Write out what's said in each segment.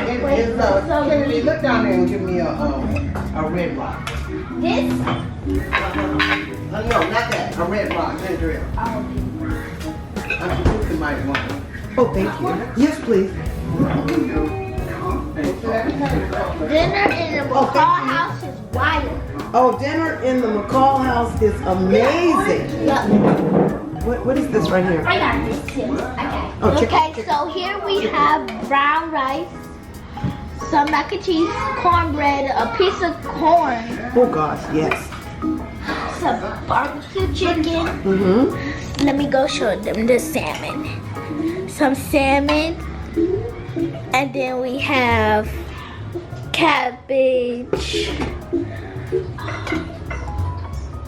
Kennedy, look down there and give me a red rock. This? No, not that. A red rock. Ginger ale. I'm sure you might want one. Oh, thank you. Yes, please. Dinner in the McCall house is wild. Oh, dinner in the McCall house is amazing. What is this right here? I got this too. Oh, Okay, so here we have brown rice, some mac and cheese, cornbread, a piece of corn, Oh gosh, yes. some barbecue chicken. Mm-hmm. Let me go show them the salmon. Some salmon. And then we have cabbage.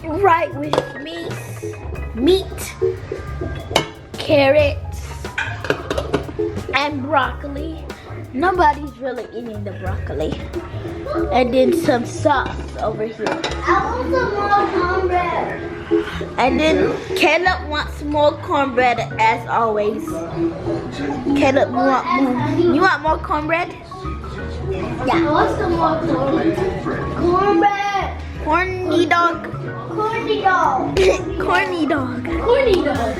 Right with meat, carrots, and broccoli. Nobody's really eating the broccoli. And then some sauce over here. I want some more cornbread. And then Caleb wants more cornbread as always. Caleb, you want more cornbread? Yeah. I want some more cornbread. Cornbread. Corny dog. Corny dog. Corny dog. Corny dog.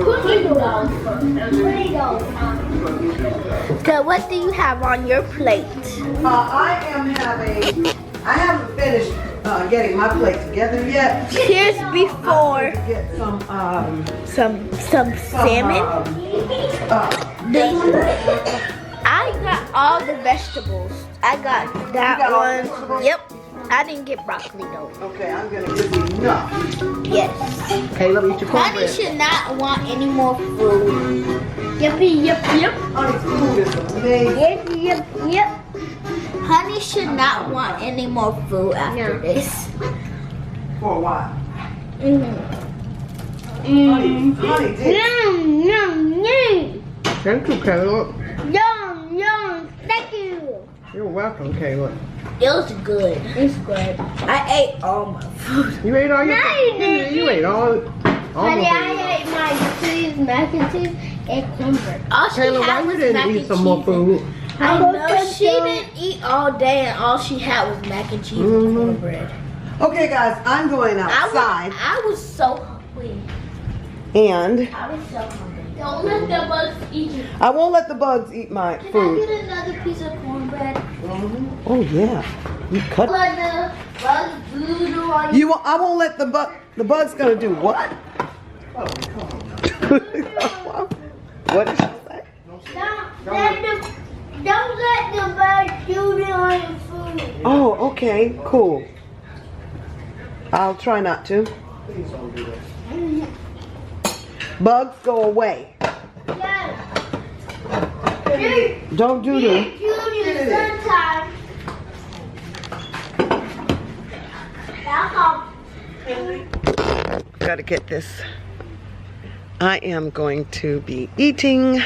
Corny dog. Corny dog. So what do you have on your plate? I haven't finished getting my plate together yet. Here's before. Get Some salmon. I got all the vegetables. I got that got all the one. vegetables? Yep. I didn't get broccoli though. Okay, I'm gonna give you enough. Yes. Okay, let me eat your Honey cornbread. should not want any more food. Yippee, yip, yip. Honey's food is amazing. Yep, yep, yep. Honey should not want any more food after this. For a while. Honey did. Yum, yum, yum. Thank you, Caleb. Yum, yum. Thank you. You're welcome, Caleb. It was good. It's good. I ate all my food. You ate all your No, you didn't. You ate all Honey, the I ate my cheese, mac and cheese, and cornbread. All she Caleb, why had you was didn't mac eat and some more cheese. food? I know she didn't eat all day, and all she had was mac and cheese and cornbread. Okay, guys, I'm going outside. I was so hungry. And I was so hungry. Don't let the bugs eat you. I won't let the bugs eat my Can food. I get another piece of cornbread? Oh yeah, you cut. Let the bugs doodle on you. I won't let the bugs gonna do what? What did she say? Don't let the bugs doodle on your food. Oh, okay, cool. I'll try not to. Bugs, go away. Yes. Don't do that. Sometimes. That's all. Gotta get this. I am going to be eating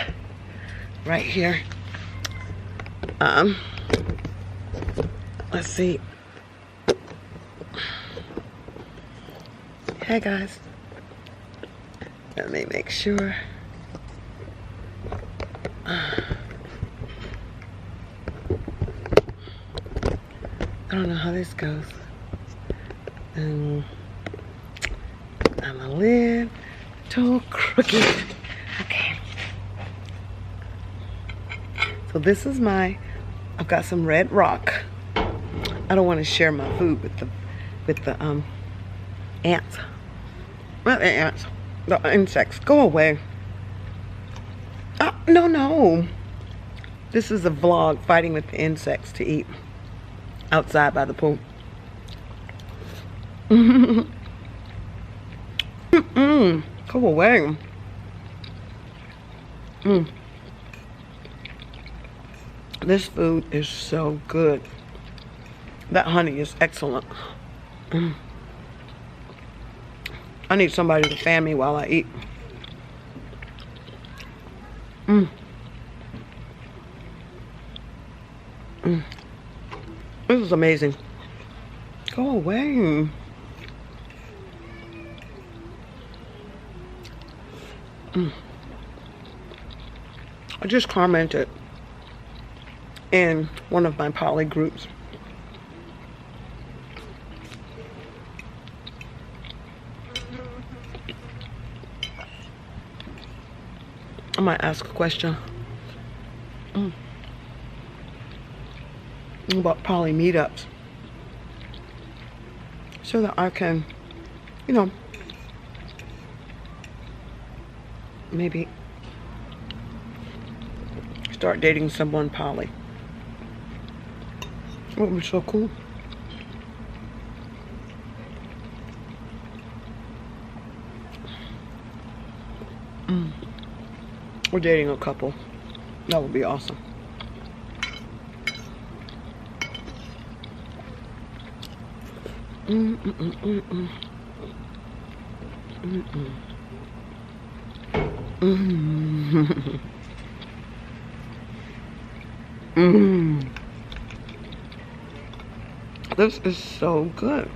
right here. Let's see. Hey guys. Let me make sure. I don't know how this goes. I'm a little crooked. Okay. So this is I've got some red rock. I don't want to share my food with the ants. Not the ants. The insects. Go away. No. This is a vlog fighting with the insects to eat outside by the pool. Go away. This food is so good. That honey is excellent. I need somebody to fan me while I eat. This is amazing. Go away. I just commented in one of my poly groups. I might ask a question about poly meetups so that I can, you know, maybe start dating someone poly. It would be so cool. We're dating a couple. That would be awesome. This is so good.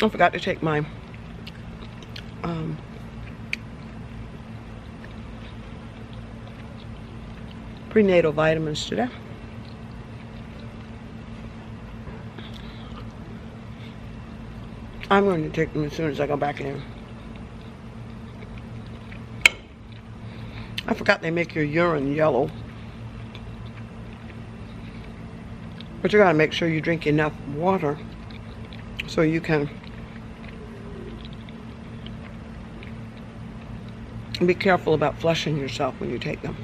I forgot to take my prenatal vitamins today. I'm going to take them as soon as I go back in. I forgot they make your urine yellow. But you gotta make sure you drink enough water so you can be careful about flushing yourself when you take them.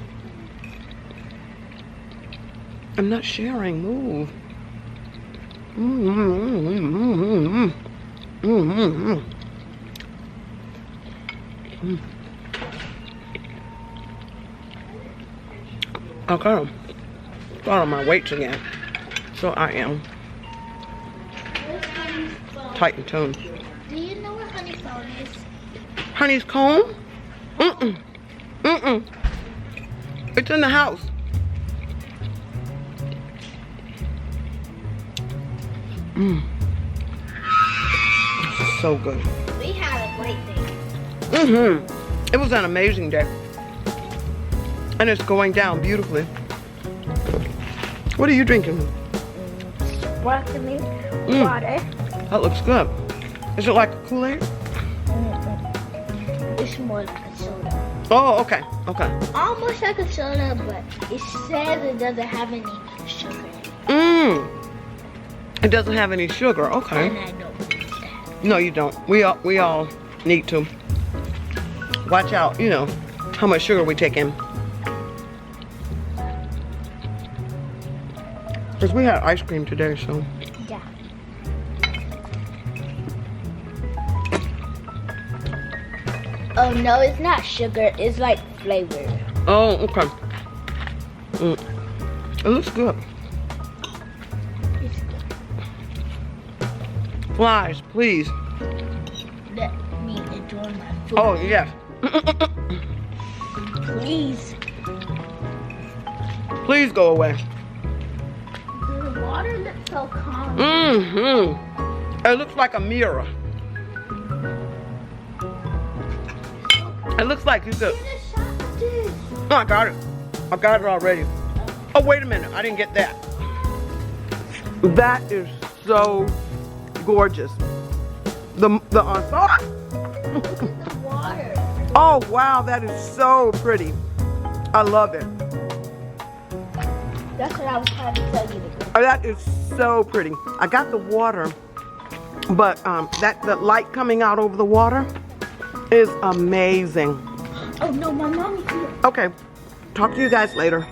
I'm not sharing. Move. Okay. Got on my weights again. So I am tight and toned. Do you know what honeycomb is? Honey's comb? It's in the house. This is so good. We had a great day. It was an amazing day. And it's going down beautifully. What are you drinking? Broccoli, water. That looks good. Is it like a Kool-Aid? It's more like a soda. Oh, okay. Okay. Almost like a soda, but it says it doesn't have any sugar in it. It doesn't have any sugar. Okay. And I don't need that. No, you don't. We all need to watch out, you know, how much sugar we take in. Because we had ice cream today, so. Yeah. Oh no, it's not sugar. It's like flavor. Oh, okay. It looks good. It's good. Flies, please. Let me enjoy my food. Oh, yes. Please. Please go away. The water looks so calm. It looks like a mirror. It looks like you could. Oh, I got it. I got it already. Oh, wait a minute. I didn't get that. That is so gorgeous. The Water. oh, wow. That is so pretty. I love it. That's what I was trying to tell you to do. Oh, that is so pretty. I got the water, but the light coming out over the water is amazing. Oh no, my mommy's here. Okay, talk to you guys later.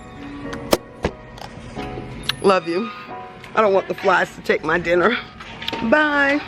Love you. I don't want the flies to take my dinner. Bye.